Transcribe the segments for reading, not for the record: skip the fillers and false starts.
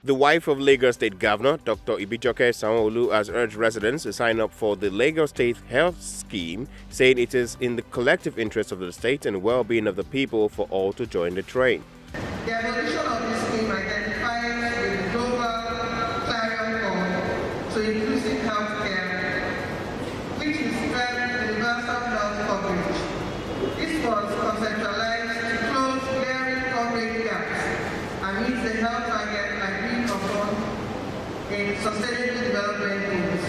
The wife of Lagos State Governor, Dr. Ibijoke Sanwo-Olu, has urged residents to sign up for the Lagos State Health Scheme, saying it is in the collective interest of the state and well-being of the people for all to join the train. The evolution of this scheme identifies with the global clarion call to inclusive health care, which is universal health coverage. This was conceptualized to close glaring coverage gaps and meet the health target agreed upon in Sustainable Development Goals.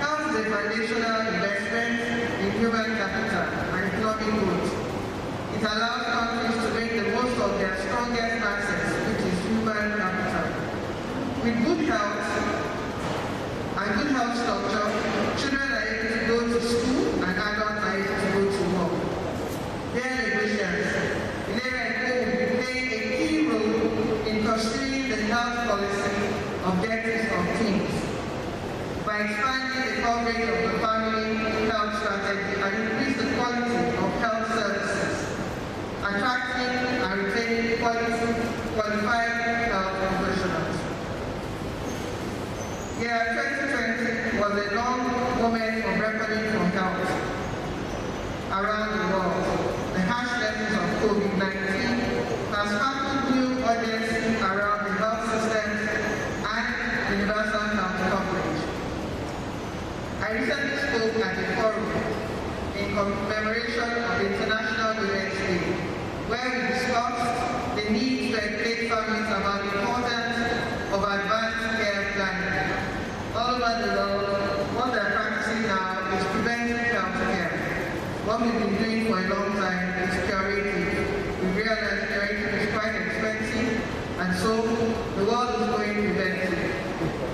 Health is a foundational investment in human capital and economic growth. It allows countries to make the most of their strongest assets, which is human capital. With good health and good health structure, children are able to go to school and adults are able to go to work. Dear Lagosians, Ilera will be playing a key role in pursuing the health policy objectives of teams by expanding the coverage of the family health strategy and increase the quality of health services, attracting and retaining qualified health professionals. Year 2020 was a long moment of reckoning for health around the world. The harsh lessons of COVID-19 has sparked new urgency around the health system and universal health coverage. I recently spoke at a forum in commemoration of International Women's Day, where we discussed the need to educate families about the importance of advanced care planning. All over the world, what they're practicing now is preventive health care. What we've been doing for a long time is curative. We realize curative is quite expensive, and so the world is going preventive.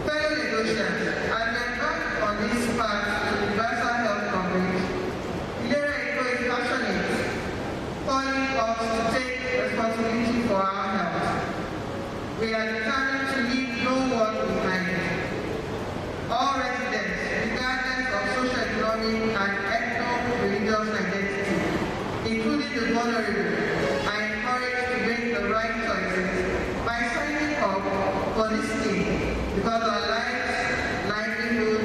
Fellow Lagosians, as we embark on this path to universal health coverage, Ilera is passionate, calling us to take responsibility for our health. We are determined to leave no one behind. All residents, regardless of socio-economic and ethno-religious identity, including the vulnerable, are encouraged to make the right choices by signing up for this scheme because our lives, livelihood,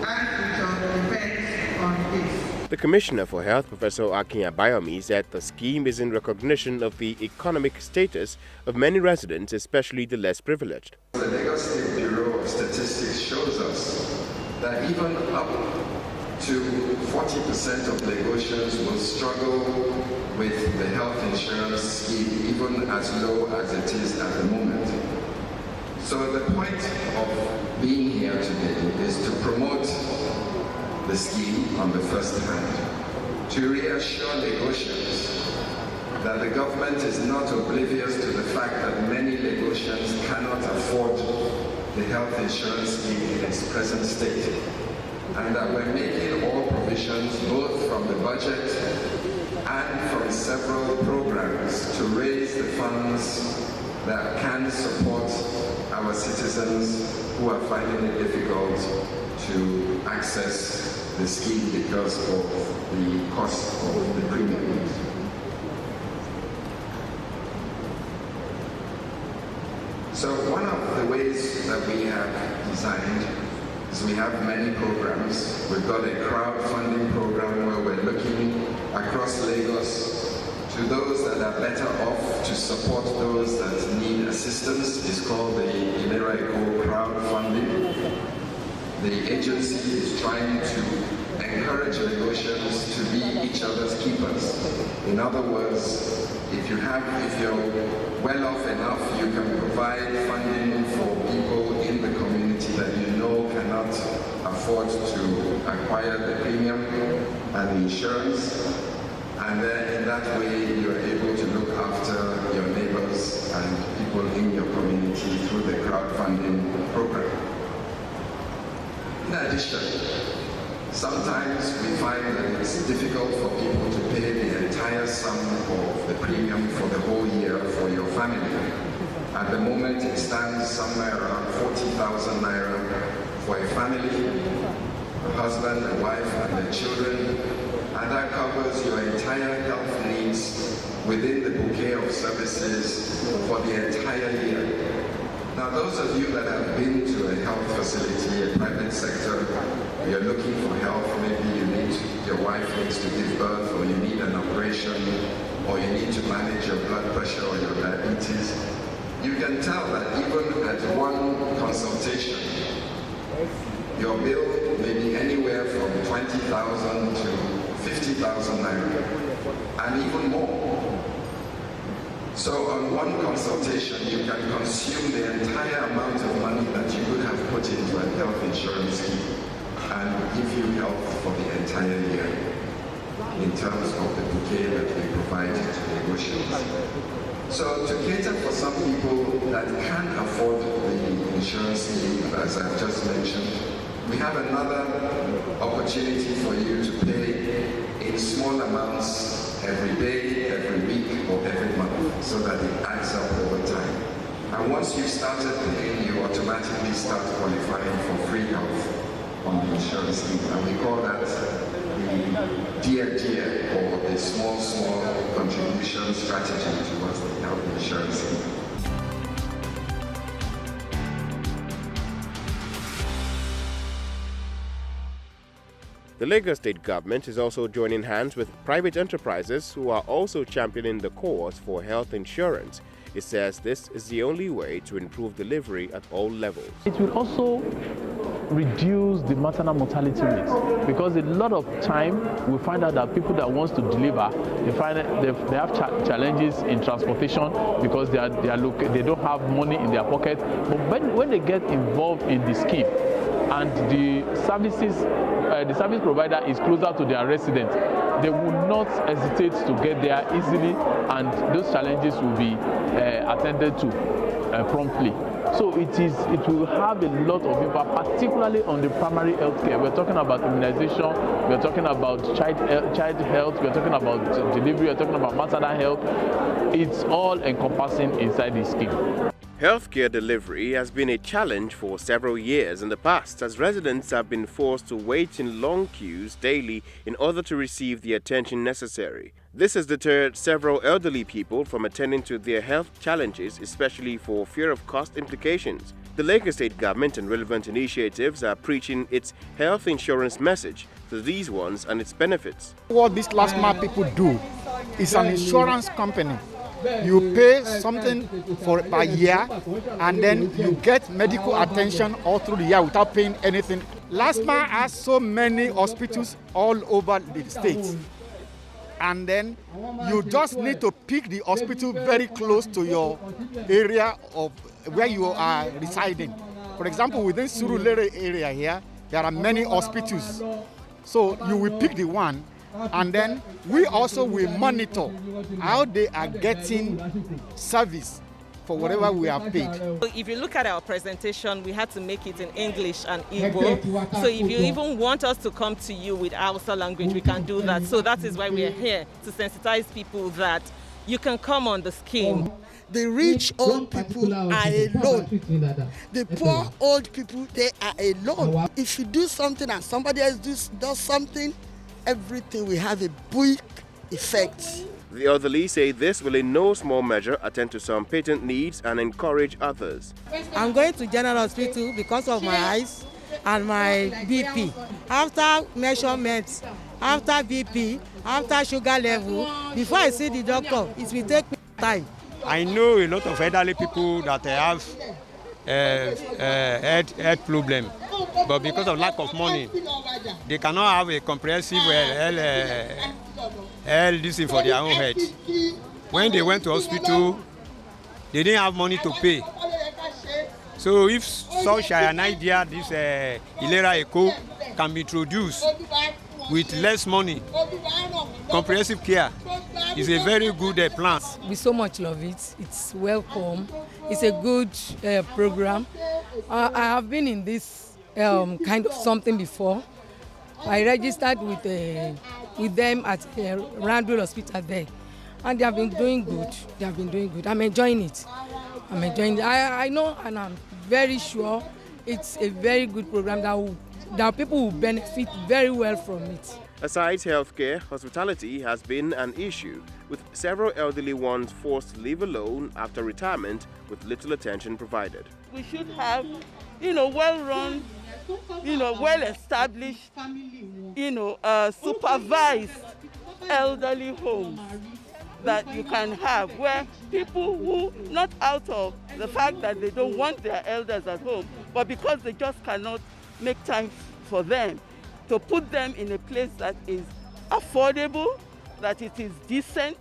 and future depends on this. The Commissioner for Health, Professor Akin Abayomi, said the scheme is in recognition of the economic status of many residents, especially the less privileged. The Lagos State Bureau of Statistics shows us that even up to 40% of Lagosians will struggle with the health insurance scheme, even as low as it is at the moment. So the point of being here today is to promote the scheme on the first hand, to reassure Lagosians that the government is not oblivious to the fact that many Lagosians cannot afford the health insurance scheme in its present state, and that we're making all provisions, both from the budget and from several programs, to raise the funds that can support our citizens who are finding it difficult to access the scheme because of the cost of the premiums. So one of the ways that we have designed is we have many programs. We've got a crowdfunding program where we're looking across Lagos to those that are better off, to support those that need assistance. It's called the Ilera Eco crowdfunding. The agency is trying to encourage Lagosians to be each other's keepers. In other words, if you're well off enough, you can provide funding for people in the community that you know cannot afford to acquire the premium and the insurance. And then in that way, you're able to look after your neighbors and people in your community through the crowdfunding program. In addition, sometimes we find that it's difficult for people to pay the entire sum of the premium for the whole year for your family. At the moment, it stands somewhere around 40,000 naira for a family, a husband, a wife, and the children, and that covers your entire health needs within the bouquet of services for the entire year. Now, those of you that have been to a health facility, a private sector, you're looking for health, maybe your wife needs to give birth, or you need an operation, or you need to manage your blood pressure or your diabetes, you can tell that even at one consultation, your bill may be anywhere from 20,000 to 50,000 naira, and even more. So on one consultation, you can consume the entire amount of money that you would have put into a health insurance scheme and give you health for the entire year in terms of the bouquet that we provide to Lagosians. So to cater for some people that can't afford the insurance scheme, as I've just mentioned, we have another opportunity for you to pay in small amounts every day, every week, or every month, so that it adds up over time. And once you've started paying, you automatically start qualifying for free health on the insurance scheme. And we call that the dear, or the small contribution strategy towards the health insurance scheme. The Lagos State government is also joining hands with private enterprises who are also championing the cause for health insurance. It says this is the only way to improve delivery at all levels. It will also reduce the maternal mortality rate, because a lot of time we find out that people that want to deliver, they have challenges in transportation because they don't have money in their pocket. But when they get involved in the scheme and the service provider is closer to their residents, they will not hesitate to get there easily, and those challenges will be attended to promptly. So it will have a lot of impact, particularly on the primary health care. We're talking about immunization, we're talking about child health, we're talking about delivery, we're talking about maternal health. It's all encompassing inside this scheme. Healthcare delivery has been a challenge for several years in the past, as residents have been forced to wait in long queues daily in order to receive the attention necessary. This has deterred several elderly people from attending to their health challenges, especially for fear of cost implications. The Lagos State government and relevant initiatives are preaching its health insurance message to these ones and its benefits. What these LASTMA people do is an insurance company. You pay something for a year, and then you get medical attention all through the year without paying anything. LASTMA has so many hospitals all over the state, and then you just need to pick the hospital very close to your area of where you are residing. For example, within Surulere area here, there are many hospitals. So you will pick the one, and then we also will monitor how they are getting service for whatever we have paid. If you look at our presentation, we had to make it in English and Igbo. So if you even want us to come to you with Hausa language, we can do that. So that is why we are here, to sensitize people that you can come on the scheme. The rich old people are alone. The poor old people, they are alone. If you do something and somebody else does something, everything will have a big effect. The elderly say this will in no small measure attend to some patent needs and encourage others. I'm going to General Hospital because of my eyes and my BP. After measurements, after BP, after sugar level, before I see the doctor, it will take me time. I know a lot of elderly people that have health problem, but because of lack of money, they cannot have a comprehensive health listing for their own health. When they went to hospital, they didn't have money to pay. So if such an idea, this Ilera Eco, can be introduced with less money, comprehensive care is a very good plan. We so much love it. It's welcome. It's a good program. I have been in this kind of something before. I registered with them at Randall Hospital there, and they have been doing good. I'm enjoying it. I know, and I'm very sure it's a very good program that people will benefit very well from it. Aside healthcare, hospitality has been an issue, with several elderly ones forced to live alone after retirement with little attention provided. We should have, well-run, well-established, supervised elderly homes that you can have, where people who, not out of the fact that they don't want their elders at home, but because they just cannot make time for them, to put them in a place that is affordable, that it is decent,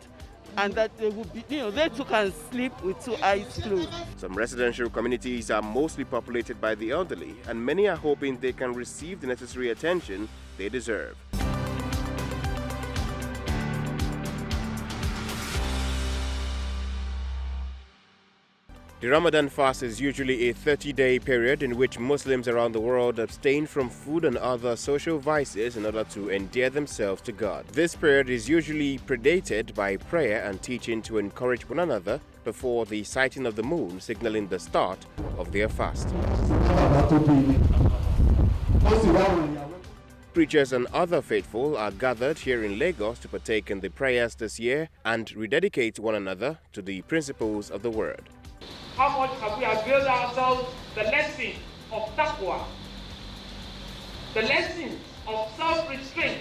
and that they will be, they too can sleep with 2 eyes closed. Some residential communities are mostly populated by the elderly, and many are hoping they can receive the necessary attention they deserve. The Ramadan fast is usually a 30-day period in which Muslims around the world abstain from food and other social vices in order to endear themselves to God. This period is usually predated by prayer and teaching to encourage one another before the sighting of the moon, signaling the start of their fast. Preachers and other faithful are gathered here in Lagos to partake in the prayers this year and rededicate one another to the principles of the word. How much have we availed ourselves the lesson of taqwa, the lessons of self-restraint,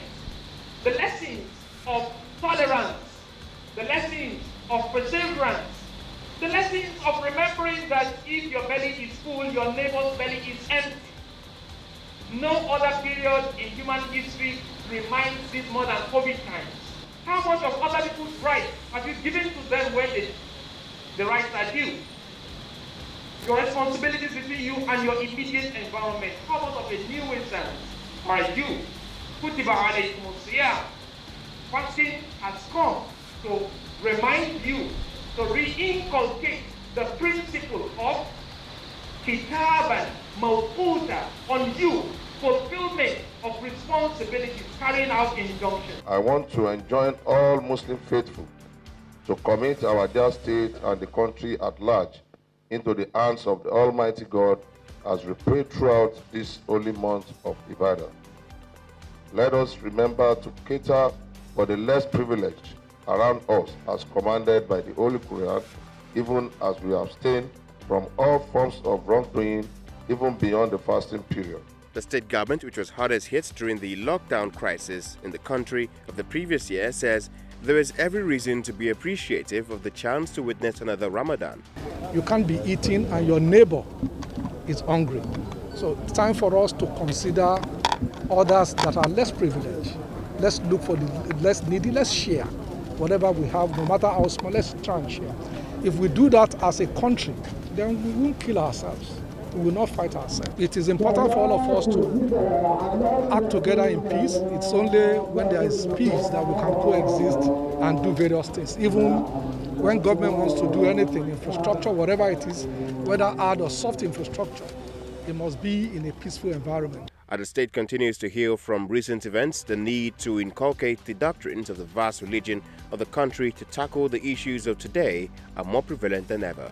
the lessons of tolerance, the lessons of perseverance, the lessons of remembering that if your belly is full, your neighbor's belly is empty. No other period in human history reminds it more than COVID times. How much of other people's rights have you given to them when the rights are due? Your responsibilities between you and your immediate environment. How much of a new instance are you? Kutiba alaykum siyam. Fasting has come to remind you, to re-inculcate the principle of kitaban mawquta on you, fulfillment of responsibilities, carrying out injunctions. I want to enjoin all Muslim faithful to commit our dear state and the country at large into the hands of the Almighty God as we pray throughout this holy month of Ibadah. Let us remember to cater for the less privileged around us as commanded by the Holy Quran, even as we abstain from all forms of wrongdoing, even beyond the fasting period. The state government, which was hardest hit during the lockdown crisis in the country of the previous year, says there is every reason to be appreciative of the chance to witness another Ramadan. You can't be eating and your neighbor is hungry. So it's time for us to consider others that are less privileged. Let's look for the less needy, let's share. Whatever we have, no matter how small, let's try and share. If we do that as a country, then we won't kill ourselves. We will not fight ourselves. It is important for all of us to act together in peace. It's only when there is peace that we can coexist and do various things. Even when government wants to do anything, infrastructure, whatever it is, whether hard or soft infrastructure, it must be in a peaceful environment. As the state continues to heal from recent events, the need to inculcate the doctrines of the vast religion of the country to tackle the issues of today are more prevalent than ever.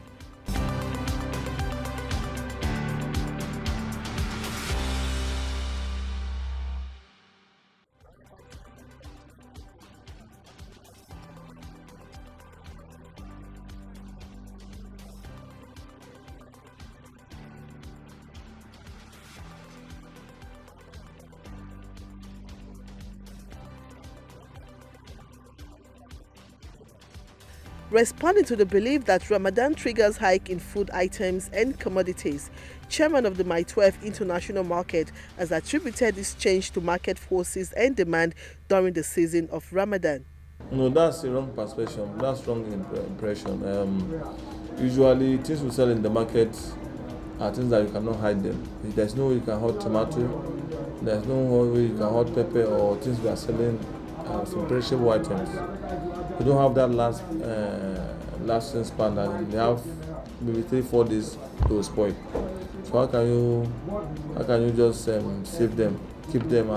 Responding to the belief that Ramadan triggers hike in food items and commodities, Chairman of the Mile 12 International Market has attributed this change to market forces and demand during the season of Ramadan. No, that's a wrong perception. That's wrong impression. Usually, things we sell in the market are things that you cannot hide them. There's no way you can hide tomato. There's no way you can hide pepper or things we are selling some perishable items. We don't have that lasting span, and they have maybe 3-4 days they will spoil. So how can you just save them, keep them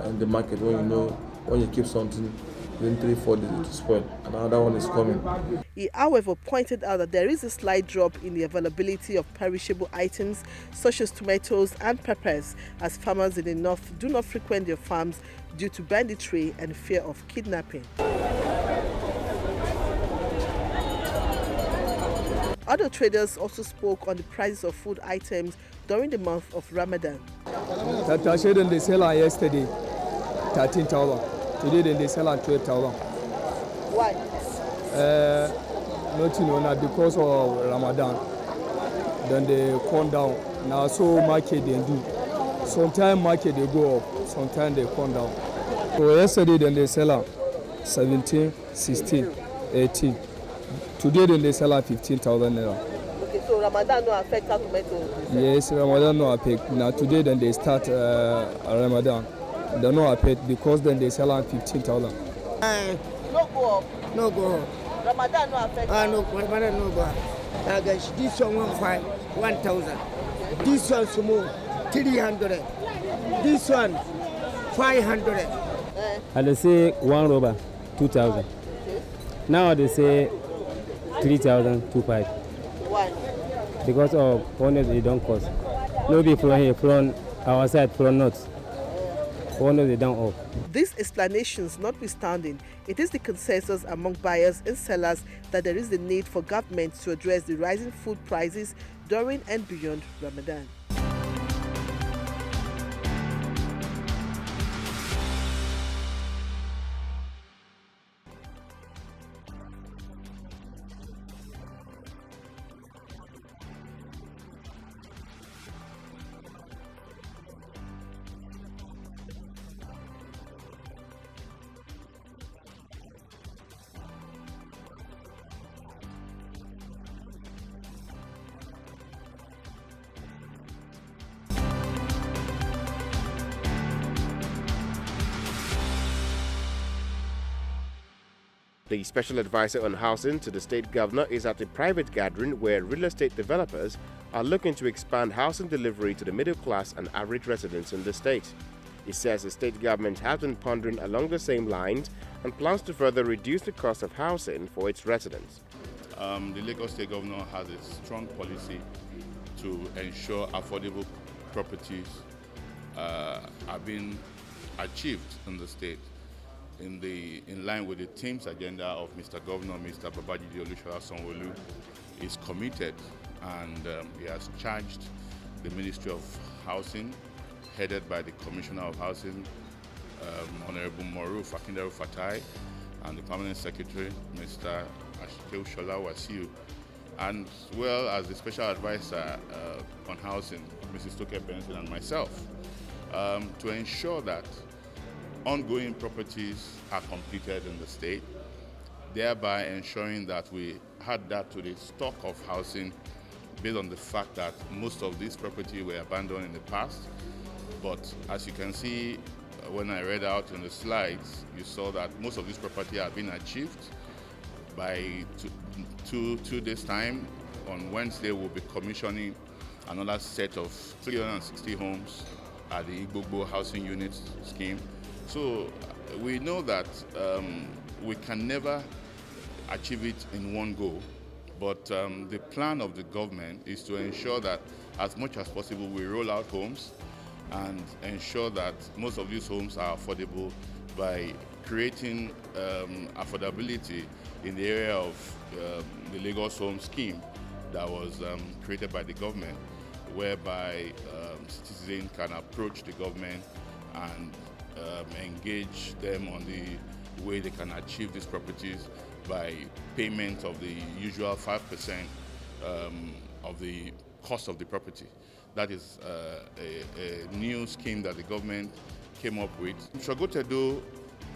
in the market when you keep something within 3-4 days it will spoil, and another one is coming. He, however, pointed out that there is a slight drop in the availability of perishable items such as tomatoes and peppers, as farmers in the north do not frequent their farms due to banditry and fear of kidnapping. Other traders also spoke on the prices of food items during the month of Ramadan. Tatashe they sell yesterday 13,000. Today they sell at 12,000. Why? Not because of Ramadan. Then they come down. Now so market they do. Sometimes market they go up, sometimes they come down. So yesterday then they sell at 17, 16, 18. Today then they sell at 15,000 naira. Okay, so Ramadan no affect our tomatoes? Yes, Ramadan no affect. Now today then they start Ramadan. They no affect because then they sell at 15,000. No go up? No go up. Ramadan no affect? No, Ramadan no go up. This one 1,000. This one small 300. This one 500. And they say one rubber 2,000. Now they say 3,025. Why? Because of honest they don't cost. No be from here, from our side, from north. Honest they don't off. These explanations notwithstanding, it is the consensus among buyers and sellers that there is the need for government to address the rising food prices during and beyond Ramadan. The special advisor on housing to the state governor is at a private gathering where real estate developers are looking to expand housing delivery to the middle class and average residents in the state. He says the state government has been pondering along the same lines and plans to further reduce the cost of housing for its residents. The Lagos State Governor has a strong policy to ensure affordable properties are being achieved in the state. In line with the team's agenda of Mr. Governor, Mr. Babajide Olusola Sanwo-Olu is committed, and he has charged the Ministry of Housing, headed by the Commissioner of Housing, Honorable Moruf Akindaru Fatai, and the Permanent Secretary, Mr. Ashkew Shola Wasiu, and as well as the Special Advisor on Housing, Mrs. Toke Benson, and myself, to ensure that ongoing properties are completed in the state, thereby ensuring that we add that to the stock of housing based on the fact that most of these properties were abandoned in the past. But as you can see, when I read out in the slides, you saw that most of these property have been achieved. By two days' time, on Wednesday, we'll be commissioning another set of 360 homes at the Igbogbo Housing Unit Scheme. So we know that we can never achieve it in one go, but the plan of the government is to ensure that as much as possible we roll out homes and ensure that most of these homes are affordable by creating affordability in the area of the Lagos Home Scheme that was created by the government, whereby citizens can approach the government and engage them on the way they can achieve these properties by payment of the usual 5% of the cost of the property. That is a new scheme that the government came up with. Sogotedo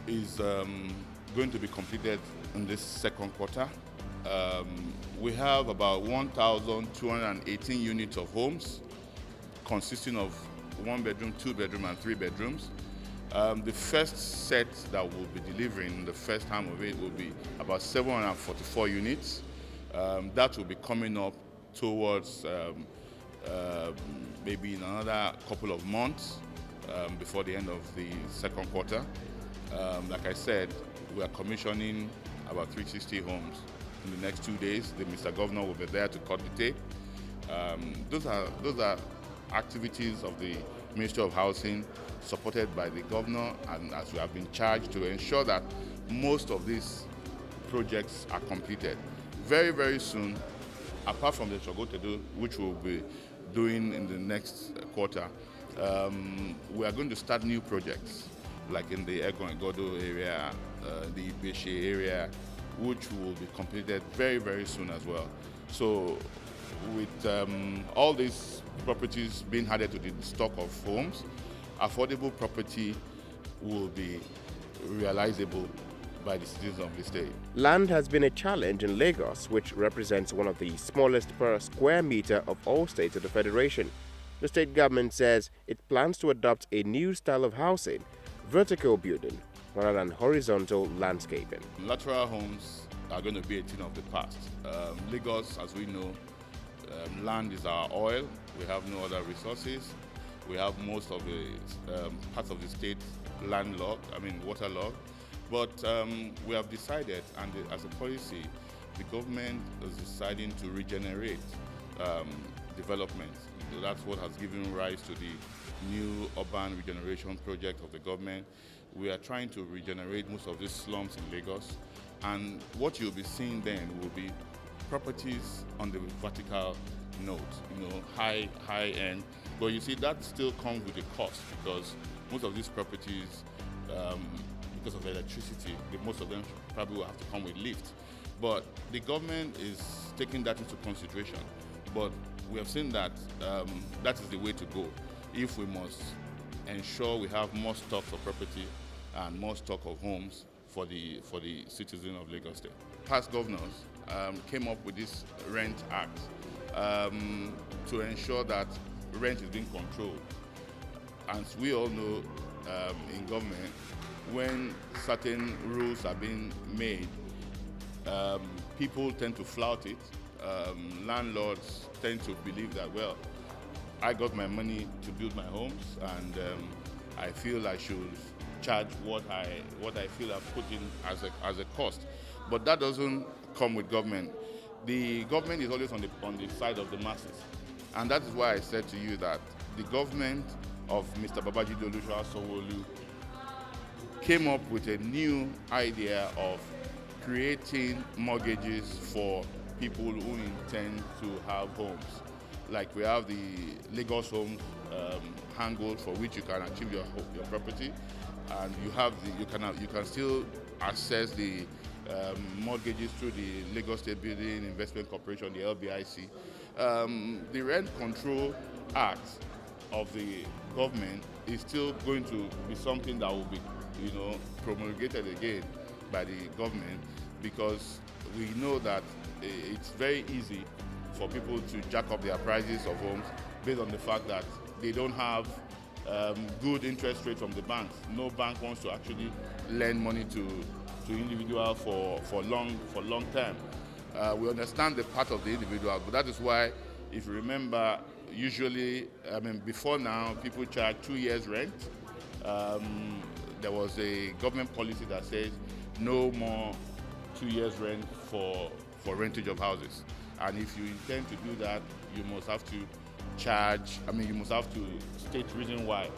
is going to be completed in this second quarter. We have about 1,218 units of homes consisting of 1 bedroom, 2 bedroom, and 3 bedrooms. The first set that we'll be delivering, the first time of it, will be about 744 units. That will be coming up towards maybe in another couple of months before the end of the second quarter. Like I said, we are commissioning about 360 homes in the next 2 days. The Mr. Governor will be there to cut the tape. Those are activities of the Ministry of Housing, supported by the Governor, and as we have been charged to ensure that most of these projects are completed. Very, very soon, apart from the Chogotedo, which we'll be doing in the next quarter, we are going to start new projects, like in the Egon Godo area, the Ibeshe area, which will be completed very, very soon as well. So with all these properties being added to the stock of homes, affordable property will be realizable by the citizens of the state. Land has been a challenge in Lagos, which represents one of the smallest per square meter of all states of the Federation. The state government says it plans to adopt a new style of housing, vertical building, rather than horizontal landscaping. Lateral homes are going to be a thing of the past. Lagos, as we know, land is our oil. We have no other resources. We have most of the parts of the state landlocked, waterlogged. But we have decided, and as a policy, the government is deciding to regenerate development. That's what has given rise to the new urban regeneration project of the government. We are trying to regenerate most of these slums in Lagos. And what you'll be seeing then will be properties on the vertical note, high end. But you see, that still comes with a cost, because most of these properties, because of electricity, most of them probably will have to come with lift. But the government is taking that into consideration. But we have seen that that is the way to go if we must ensure we have more stock of property and more stock of homes for the citizens of Lagos State. Past governors came up with this Rent Act to ensure that rent is being controlled. As we all know, in government, when certain rules are being made, people tend to flout it. Landlords tend to believe that, well, I got my money to build my homes, and I feel I should charge what I feel I've put in as a cost. But that doesn't come with government. The government is always on the side of the masses. And that is why I said to you that the government of Mr. Babajide Olusegun came up with a new idea of creating mortgages for people who intend to have homes. Like we have the Lagos Homes Hangold, for which you can achieve your property, and you can still access the mortgages through the Lagos State Building Investment Corporation, the LBIC. The Rent Control Act of the government is still going to be something that will be, promulgated again by the government, because we know that it's very easy for people to jack up their prices of homes based on the fact that they don't have good interest rates from the banks. No bank wants to actually lend money to individuals for long term. We understand the part of the individual, but that is why, if you remember, usually, before now, people charge 2 years rent. There was a government policy that says no more 2 years rent for rentage of houses. And if you intend to do that, you must have to charge, you must have to state reason why.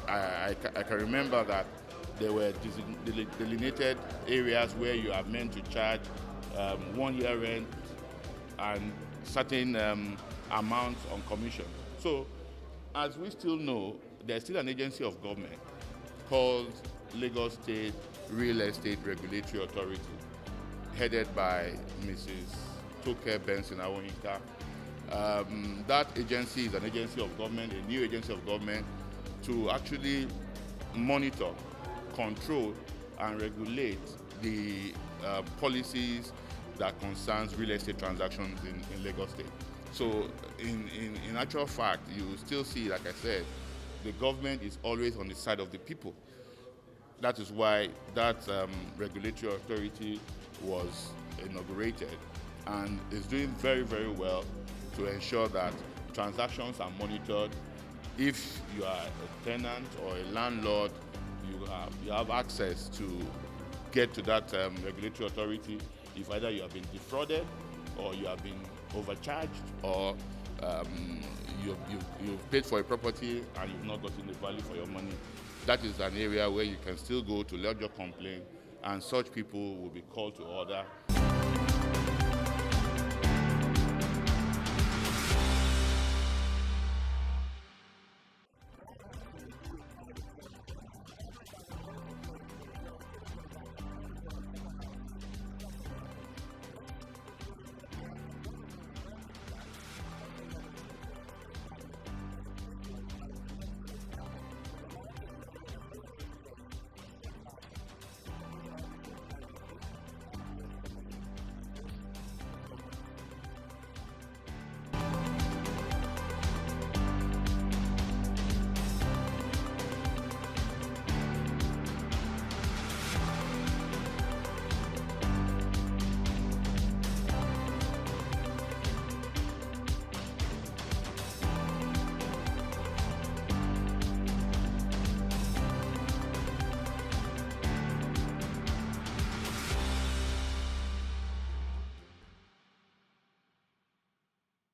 I can remember that there were delineated areas where you are meant to charge 1 year rent and certain amounts on commission. So, as we still know, there's still an agency of government called Lagos State Real Estate Regulatory Authority, headed by Mrs. Toke Benson Awoyinka. That agency is an agency of government, a new agency of government, to actually monitor, control, and regulate the policies that concerns real estate transactions in Lagos State. So in actual fact, you still see, like I said, the government is always on the side of the people. That is why that regulatory authority was inaugurated and is doing very, very well. to ensure that transactions are monitored. If you are a tenant or a landlord, you have access to get to that regulatory authority if either you have been defrauded or you have been overcharged or you've paid for a property and you've not gotten the value for your money. That is an area where you can still go to lodge your complaint, and such people will be called to order.